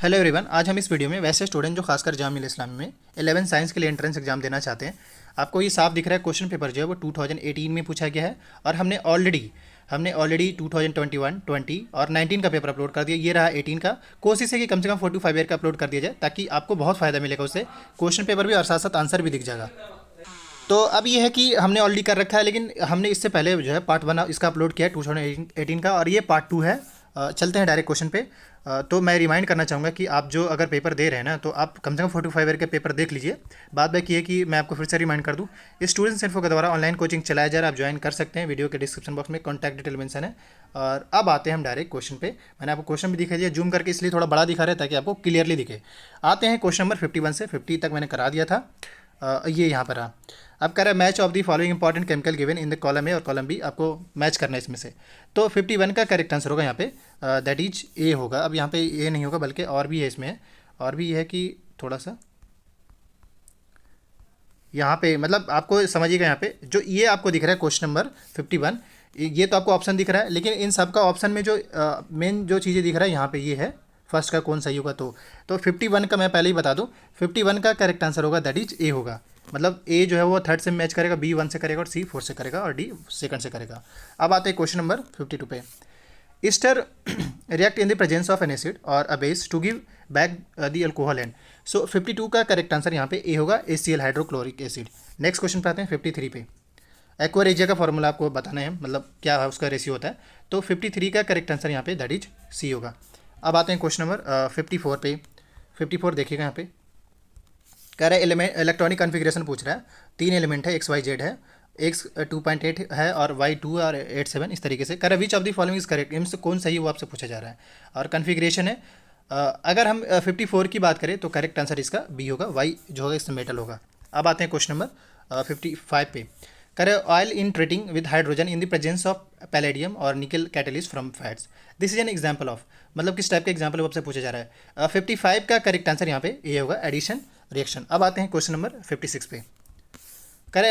Hello everyone, आज हम इस वीडियो में वैसे स्टूडेंट जो खासकर जामिया इस्लामी में 11 साइंस के लिए एंट्रेंस एग्जाम देना चाहते हैं। आपको ये साफ दिख रहा है क्वेश्चन पेपर जो है वो 2018 में पूछा गया है और हमने ऑलरेडी 2021, 20 और 19 का पेपर अपलोड कर दिया। ये रहा 18 का। कोशिश है कि कम से कम 4 to 5 ईयर का अपलोड कर दिया जाए ताकि आपको बहुत फ़ायदा मिलेगा उससे। क्वेश्चन पेपर भी और साथ साथ आंसर भी दिख जाएगा। तो अब ये है कि हमने ऑलरेडी कर रखा है, लेकिन हमने इससे पहले जो है पार्ट 1 इसका अपलोड किया है 2018 का, और ये पार्ट 2 है। चलते हैं डायरेक्ट क्वेश्चन पे। तो मैं रिमाइंड करना चाहूँगा कि आप जो अगर पेपर दे रहे हैं ना, तो आप कम से कम 4 to 5 ईयर के पेपर देख लीजिए। बात बात ये है कि मैं आपको फिर से रिमाइंड कर दूँ, स्टूडेंट्स इन्फो के द्वारा ऑनलाइन कोचिंग चलाया जा रहा है। आप ज्वाइन कर सकते हैं, वीडियो के डिस्क्रिप्शन बॉक्स में कॉन्टैक्ट डिटेल मेंशन है। और अब आते हैं हम डायरेक्ट क्वेश्चन पे। मैंने आपको क्वेश्चन भी दिखा दिया जूम करके, इसलिए थोड़ा बड़ा दिखा रहा है ताकि आपको क्लियरली दिखे। आते हैं क्वेश्चन नंबर 51 से 50 तक मैंने करा दिया था। ये यहाँ पर रहा। अब कह रहा है match of the following important chemical given in the column A और कॉलम बी। आपको मैच करना है इसमें से। तो 51 का करेक्ट आंसर होगा यहाँ पे, दैट इज ए होगा। अब यहाँ पे ए नहीं होगा बल्कि और भी है इसमें, और भी ये है कि थोड़ा सा यहाँ पे मतलब आपको समझिएगा। यहाँ पे जो ये आपको दिख रहा है क्वेश्चन नंबर 51, ये तो आपको ऑप्शन दिख रहा है, लेकिन इन सब का ऑप्शन में जो मेन जो चीज़ें दिख रहा है यहाँ पे ये है फर्स्ट का कौन सही होगा। तो 51 का मैं पहले ही बता दूं, 51 का करेक्ट आंसर होगा दैट इज ए होगा। मतलब ए जो है वो थर्ड से मैच करेगा, बी 1 से करेगा और सी 4 से करेगा और डी सेकंड से करेगा। अब आते हैं क्वेश्चन नंबर 52 पे। Ester react in the presence of an acid और a base to give back the alcohol and. So 52 का करेक्ट आंसर यहाँ पे ए होगा, HCl hydrochloric acid. Next question पे आते हैं 53 पे। एक्वा रेजिया का फॉर्मूला आपको बताना है, मतलब क्या है उसका रेशियो होता है। तो 53 का करेक्ट आंसर यहाँ पे दैट इज सी होगा। अब आते हैं क्वेश्चन नंबर 54 पे। 54 देखिएगा यहाँ पे। कह रहा है एलिमेंट इलेक्ट्रॉनिक कॉन्फ़िगरेशन पूछ रहा है। 3 एलिमेंट है, XYZ है, X 2.8 है और Y 2 और 8 7 इस तरीके से। कह रहा है which of the following is correct, इनमें से कौन सही है वो आपसे पूछा जा रहा है। और कॉन्फ़िगरेशन है। अगर हम 54 की बात करें तो करेक्ट आंसर इसका बी होगा, Y जो होगा इसमें मेटल होगा। अब आते हैं क्वेश्चन नंबर 55 पे। करे oil in treating with hydrogen in the presence of palladium और निकल catalyst from fats, this is an example of. मतलब किस टाइप का एग्जांपल आपसे पूछा जा रहा है। 55 का करेक्ट आंसर यहाँ पे ये होगा, एडिशन रिएक्शन। अब आते हैं क्वेश्चन नंबर 56 पे। करे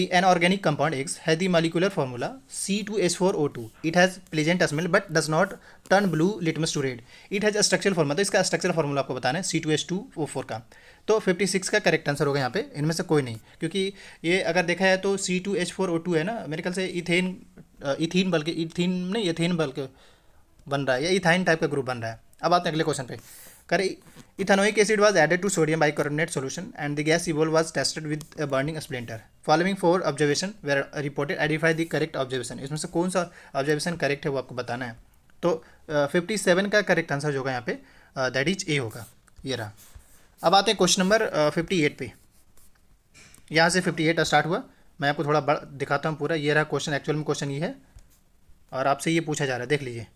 एन ऑर्गेनिक कंपाउंड X है the molecular formula C2H4O2, it has pleasant smell but does not turn blue litmus to red, it has structural formula. तो इसका स्ट्रक्चरल फार्मूला आपको बताना है C2H2O4 का। तो 56 का करेक्ट आंसर होगा यहाँ पे, इनमें से कोई नहीं, क्योंकि ये अगर देखा है तो C2H4O2 है ना, मेरे ख्याल से इथीन बल्कि बन रहा है, या इथाइन टाइप का ग्रुप बन रहा है। अब आते हैं अगले क्वेश्चन पे। करे ethanoic acid was added to sodium bicarbonate solution and the gas evolve was tested with a burning splinter, following 4 observation were reported, identify the correct observation. इसमें से कौन सा ऑब्जर्वेशन करेक्ट है वो आपको बताना है। तो 57 का करेक्ट आंसर जो होगा यहाँ पे दैट इज ए होगा, ये रहा। अब आते हैं क्वेश्चन नंबर 58 पे। यहाँ से 58 स्टार्ट हुआ, मैं आपको थोड़ा बड़ा दिखाता हूँ पूरा। ये रहा क्वेश्चन, एक्चुअल में क्वेश्चन ये है और आपसे ये पूछा जा रहा है, देख लीजिए।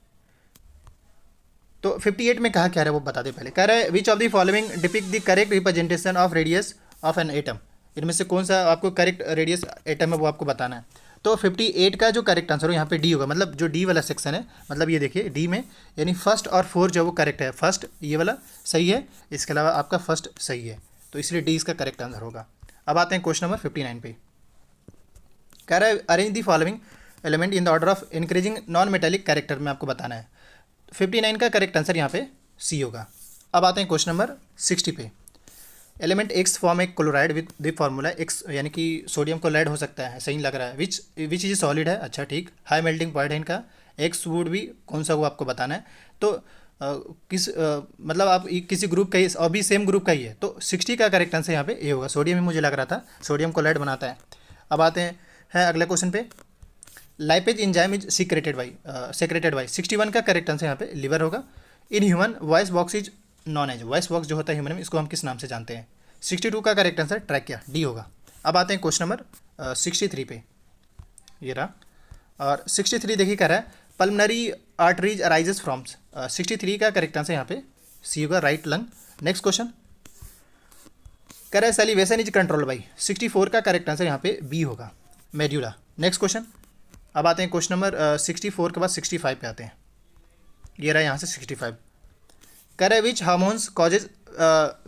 तो 58 में कहा क्या रहा है वो बता दे पहले। कह रहा है which of the following depict the correct representation of radius of an atom, इनमें से कौन सा आपको करेक्ट रेडियस एटम है वो आपको बताना है। तो 58 का जो करेक्ट आंसर हो यहाँ पे डी होगा, मतलब जो डी वाला सेक्शन है, मतलब ये देखिए डी में यानी फर्स्ट और फोर्थ जो वो करेक्ट है। फर्स्ट ये वाला सही है, इसके अलावा आपका फर्स्ट सही है, तो इसलिए डी इसका करेक्ट आंसर होगा। अब आते हैं क्वेश्चन नंबर 59 पे। कह रहा है arrange the following element in the order of increasing non metallic character में आपको बताना है। 59 का करेक्ट आंसर यहाँ पे सी होगा। अब आते हैं क्वेश्चन नंबर 60 पे। एलिमेंट X फॉर्म एक chloride with the formula X, यानी कि सोडियम क्लोराइड हो सकता है, सही लग रहा है। विच इज सॉलिड है, अच्छा ठीक। हाई मेल्टिंग पॉइंट है इनका, X वुड भी कौन सा वो आपको बताना है। तो मतलब आप किसी ग्रुप का ही और भी सेम ग्रुप का ही है, तो 60 का करेक्ट आंसर यहाँ पे ए होगा। सोडियम ही मुझे लग रहा था, सोडियम क्लोराइड बनाता है। अब आते हैं अगले क्वेश्चन पे। Lipase enzyme is secreted by 61 का करेक्ट आंसर यहाँ पे लिवर होगा। In human voice box is known as, voice box जो होता है ह्यूमन में, इसको हम किस नाम से जानते हैं। 62 का करेक्ट आंसर ट्रैकिया, डी होगा। अब आते हैं क्वेश्चन नंबर 63 पे, ये रहा। और 63 देखिए कह रहा है पल्मनरी आर्टरीज अराइजेस फ्रॉम्स, 63 का करेक्ट आंसर यहाँ पे सी होगा, राइट लंग। नेक्स्ट क्वेश्चन कह रहा है सेलिवेशन इज कंट्रोल बाई, 64 का करेक्ट आंसर यहाँ पे बी होगा, मेड्यूला। Next question. अब आते हैं क्वेश्चन नंबर 64 के बाद 65 पे आते हैं, ये रहा यहाँ से 65। कह रहा है विच hormones causes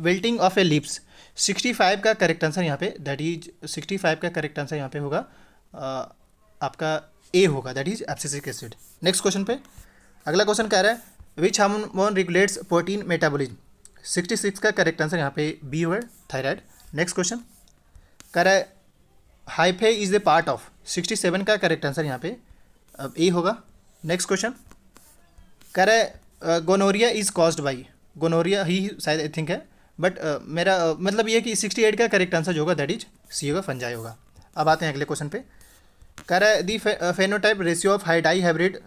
wilting of A leaves, 65 का करेक्ट आंसर यहाँ पे दैट इज 65 का करेक्ट आंसर यहाँ पे होगा आपका ए होगा, that is abscisic acid. Next question पे अगला क्वेश्चन कह रहा है which hormone regulates protein metabolism, 66 का करेक्ट आंसर यहाँ पे बी होगा, थायराइड। नेक्स्ट क्वेश्चन कह रहा है hyphae is the part of. 67 का करेक्ट आंसर यहाँ पे ए होगा। नेक्स्ट क्वेश्चन कह रहा है gonorrhoea is caused by. Gonorrhoea ही शायद आई थिंक है, बट मेरा मतलब ये कि 68 का करेक्ट आंसर जो होगा दैट इज सी होगा, फंजाई होगा। अब आते हैं अगले क्वेश्चन पे। कह रहा है the phenotype ratio of dihybrid,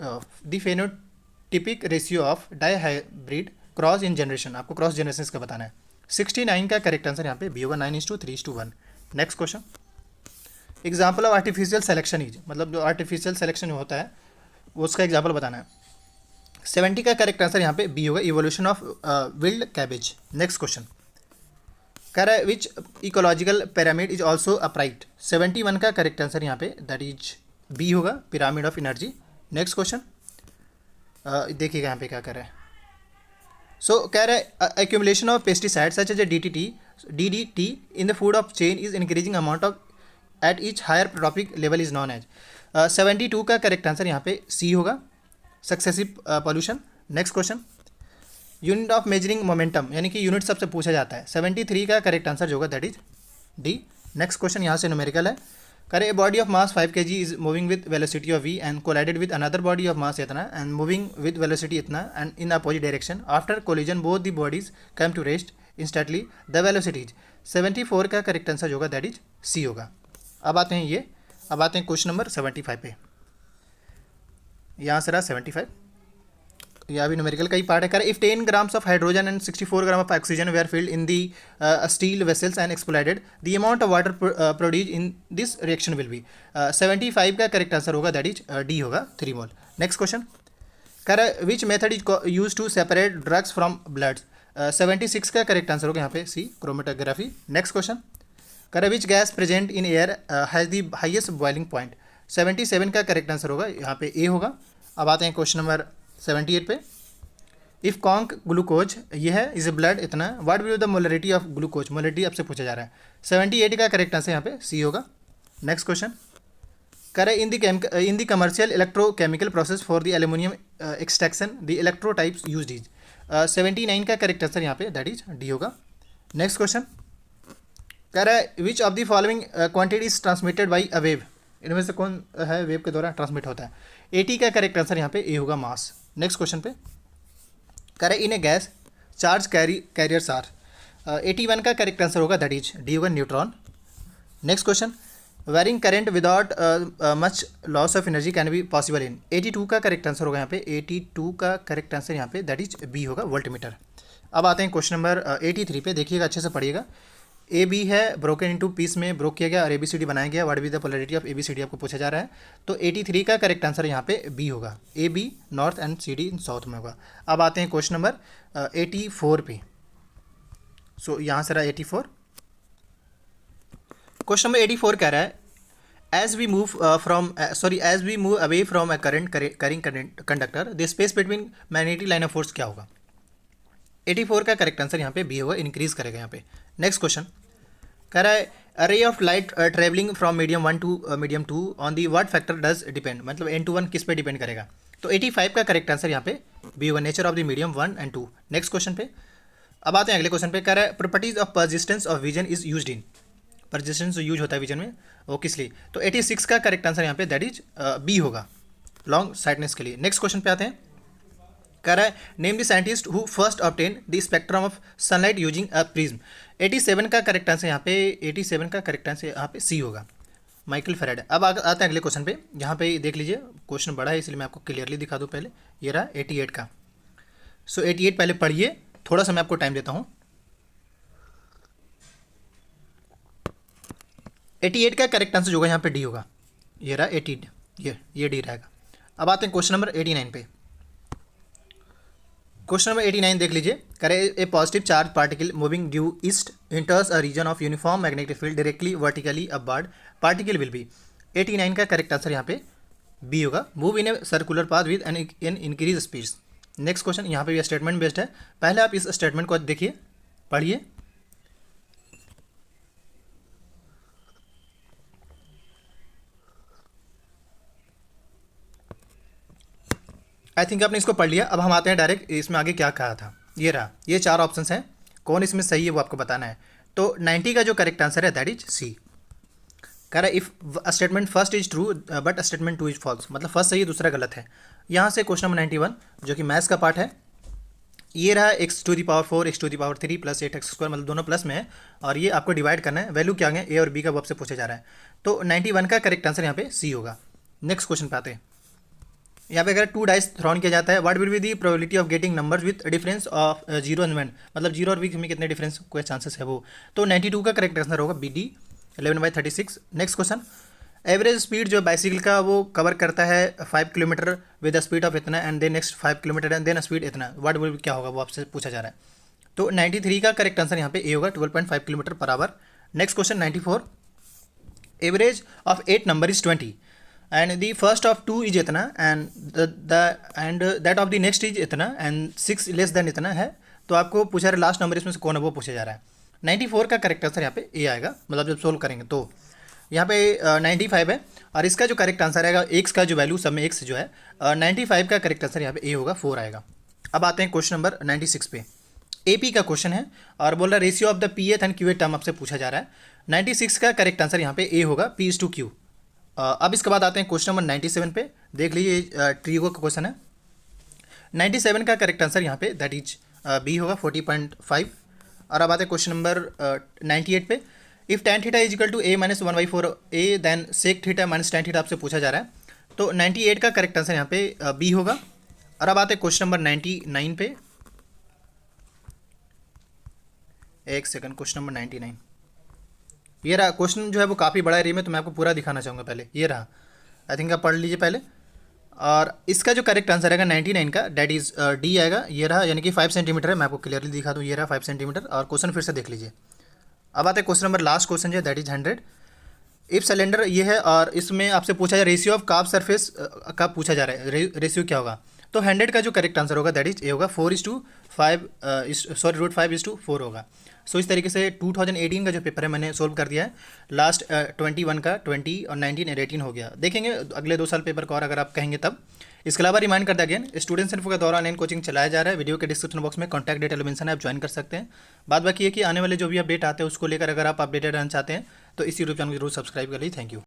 the phenotypic ratio of dihybrid cross in generation. आपको क्रॉस जनरेशन का बताना है। 69 का करेक्ट आंसर यहाँ पे बी होगा, 9:3:1। Next question example of artificial selection is, मतलब जो आर्टिफिशियल सेलेक्शन होता है उसका एग्जाम्पल बताना है। 70 का करेक्ट आंसर यहाँ पे बी होगा, evolution of wild cabbage. Next question कह रहा है which ecological pyramid is also upright. 71 का करेक्ट आंसर यहाँ पे दैट इज बी होगा, pyramid of energy. Next question देखिएगा यहाँ पे क्या कर रहा है। सो कह रहा है accumulation of pesticide such as DDT in the food of chain is increasing amount of at each higher trophic level is known as. 72 का करेक्ट आंसर यहाँ पे सी होगा, successive pollution. Next question unit of measuring momentum यानी कि unit सबसे पूछा जाता है। 73 का करेक्ट आंसर जो होगा that is D. Next question यहाँ से न्यूमेरिकल है। करे body of mass 5 kg is moving with velocity of v and collided with another body of mass इतना एंड मूविंग विद वेलोसिटी इतना and in opposite direction after collision both the bodies come to rest instantly the velocities. 74 का correct answer जो होगा that is सी होगा। अब आते हैं question number 75 पे। यहाँ से रहा 75, यह अभी न्यूमेरिकल का ही पार्ट है। कर if 10 grams of hydrogen and 64 gram of oxygen were filled in the steel vessels and exploded the amount of water produce in this reaction will be. 75 का करेक्ट आंसर होगा दैट इज डी होगा, 3 mole. Next question कर which method is use to separate drugs from blood. 76 का correct answer होगा यहाँ पे सी, chromatography. Next question कर which gas present in air has the highest boiling point. 77 का correct answer होगा यहाँ पे ए होगा। अब आते हैं क्वेश्चन नंबर 78 पे। इफ कॉन्क ग्लूकोज ये है इज ब्लड इतना, what will the molarity of glucose. Molarity आपसे पूछा जा रहा है। 78 का करेक्ट आंसर यहाँ पे सी होगा। नेक्स्ट क्वेश्चन करे in the commercial electrochemical process for the aluminium extraction the electro types used is. 79 का करेक्ट आंसर यहाँ पे दैट इज डी होगा। नेक्स्ट क्वेश्चन कह रहा है which of the following quantity is transmitted by a wave. इनमें से कौन है वेव के द्वारा ट्रांसमिट होता है। 80 का करेक्ट आंसर यहाँ पे ए होगा, मास। नेक्स्ट क्वेश्चन पे कह रहा है in a gas charge carriers are. 81 का करेक्ट आंसर होगा दैट इज डी होगा, neutron. Next question varying current without much loss of energy can be possible in. 82 का करेक्ट आंसर होगा यहाँ पे, 82 का करेक्ट आंसर यहाँ पे दैट इज बी होगा, वोल्टमीटर। अब आते हैं क्वेश्चन नंबर 83 पे, देखिएगा अच्छे से पढ़िएगा। ए बी है ब्रोकन इनटू पीस में ब्रोक किया गया और ABCD बनाया गया, what be the polarity of ABCD आपको पूछा जा रहा है। तो 83 का करेक्ट आंसर यहाँ पे बी होगा, AB north and CD in south में होगा। अब आते हैं क्वेश्चन नंबर 84 पे। सो यहाँ से रहा 84। क्वेश्चन नंबर 84 कह रहा है as we move away from a current carrying conductor the space between magnetic line of force क्या होगा। 84 का करेक्ट आंसर यहाँ पे बी होगा, इंक्रीज करेगा यहाँ पे। नेक्स्ट क्वेश्चन कह रहा है a ray of light travelling from medium 1 to medium 2 on the what factor does depend, मतलब n to 1 किस पे डिपेंड करेगा। तो 85 का करेक्ट आंसर यहाँ पे बी होगा, nature of the medium 1 and 2। Next question पे अब आते हैं अगले क्वेश्चन पे। कह रहा है properties of persistence of vision is used in. Persistence जो यूज होता है विजन में वो किस लिए। तो 86 का करेक्ट आंसर यहाँ पे दैट इज बी होगा, लॉन्ग साइटनेस के लिए। नेक्स्ट क्वेश्चन पे आते हैं। कह रहा है name the scientist who first obtain the spectrum of sunlight using a prism. 87 का करेक्ट आंसर यहाँ पे 87 का करेक्ट आंसर यहाँ पे सी होगा, माइकल फेराडे। अब आते हैं अगले क्वेश्चन पे। यहाँ पे देख लीजिए क्वेश्चन बड़ा है इसलिए मैं आपको क्लियरली दिखा दूँ। पहले ये रहा 88 का। सो 88 पहले पढ़िए, थोड़ा सा मैं आपको टाइम देता हूँ। 88 का करेक्ट आंसर जो होगा यहाँ पे डी होगा, ये रहा 18, ये डी रहेगा। अब आते हैं क्वेश्चन नंबर 89 पे। क्वेश्चन नंबर 89 देख लीजिए। करे a positive charge particle moving due east enters a region of uniform magnetic field directly vertically upward particle will be. 89 का करेक्ट आंसर यहाँ पे बी होगा, move in a circular path with an increase speed. Next question यहाँ पे भी statement based है, पहले आप इस स्टेटमेंट को देखिए, पढ़िए। आई थिंक आपने इसको पढ़ लिया। अब हम आते हैं डायरेक्ट इसमें आगे क्या कहा था। ये रहा, ये 4 ऑप्शंस हैं कौन इसमें सही है वो आपको बताना है। तो 90 का जो करेक्ट आंसर है दैट इज सी। कह रहा है if statement first is true but statement two is false, मतलब फर्स्ट सही है दूसरा गलत है। यहाँ से क्वेश्चन नंबर 91 जो कि मैथ्स का पार्ट है, ये रहा x⁴ x⁴ प्लस 8x², मतलब दोनों प्लस में है और ये आपको डिवाइड करना है। वैल्यू क्या आ गया, ए और बी का वो आपसे पूछा जा रहा है। तो 91 का करेक्ट आंसर यहाँ पे सी होगा। नेक्स्ट क्वेश्चन पे आते हैं। यहाँ पे अगर 2 डाइस थ्रोन किया जाता है, what will be the probability of getting numbers with difference of 0 and 1, मतलब 0 और 1 में कितने डिफरेंस कोई चांसेस है वो। तो 92 का करेक्ट आंसर होगा B D 11/36। Next question, average speed जो बाइसिकल का वो कवर करता है 5 kilometre with the speed of इतना and then next 5 kilometre and then speed इतना, व्हाट विल क्या होगा वो आपसे पूछा जा रहा है। तो 93 का करेक्ट आंसर यहाँ पे ए होगा 12.5 kilometre per hour. Next question 94, average of 8 number is 20 and the first of 2 is इतना and that of the next is इतना एंड 6 लेस देन इतना है। तो आपको पूछा रहा है लास्ट नंबर इसमें से कौन है वो पूछा जा रहा है। 94 का करेक्ट आंसर यहाँ पे ए आएगा, मतलब जब सोल्व करेंगे तो यहाँ पे 95 है और इसका जो करेक्ट आंसर आएगा एक्स का जो वैल्यू सब में एक्स जो है 95 का करेक्ट आंसर यहाँ पे ए होगा 4 आएगा। अब आते हैं क्वेश्चन नंबर 96 पे। एपी का क्वेश्चन है और बोल रहा है ratio of the pth and qth term आपसे पूछा जा रहा है। 96 का करेक्ट आंसर यहाँ पे ए होगा P/Q। अब इसके बाद आते हैं क्वेश्चन नंबर 97 पे। देख लीजिए ट्रिगो का क्वेश्चन है। 97 का करेक्ट आंसर यहाँ पे दैट इज बी होगा 40.5। और अब आते हैं क्वेश्चन नंबर 98 पे। If tan theta is equal to a minus 1/4 a then sec theta minus tan theta आपसे पूछा जा रहा है। तो 98 का करेक्ट आंसर यहाँ पे बी होगा। और अब आते हैं क्वेश्चन नंबर 99 पे। एक सेकंड, क्वेश्चन नंबर 99 ये रहा। क्वेश्चन जो है वो काफ़ी बड़ा एरिया में, तो मैं आपको पूरा दिखाना चाहूँगा। पहले ये रहा, आई थिंक आप पढ़ लीजिए पहले। और इसका जो करेक्ट आंसर आएगा 99 का डेट इज़ डी आएगा। ये रहा, यानी कि 5 सेंटीमीटर है। मैं आपको क्लियरली दिखा दूँ, ये रहा 5 सेंटीमीटर। और क्वेश्चन फिर से देख लीजिए। अब आते हैं क्वेश्चन नंबर लास्ट क्वेश्चन जो है दैट इज 100। इफ सिलेंडर ये है और इसमें आपसे पूछा जा रेशियो ऑफ कार्व सरफेस का पूछा जा रहा है, रेशियो क्या होगा। तो 100 का जो करेक्ट आंसर होगा दैट इज ए होगा 4:5 होगा। सो इस तरीके से 2018 का जो पेपर है मैंने सोल्व कर दिया है। लास्ट 21 का 20 और 19 और 18 हो गया। देखेंगे अगले 2 साल पेपर का और अगर आप कहेंगे तब। इसके अलावा रिमाइंड कर दिया अगेन, स्टूडेंट्स इन्फो का द्वारा ऑनलाइन कोचिंग चलाया जा रहा है। वीडियो के डिस्क्रिप्शन बॉक्स में कॉन्टैक्ट डेटा मेंशन है, आप ज्वाइन कर सकते हैं। बात बाकी है कि आने वाले जो भी अपडेट आते हैं उसको लेकर अगर आप अपडेटेड रहना चाहते हैं तो इस यूट्यूब चैनल को जरूर सब्सक्राइब कर लीजिए। Thank you.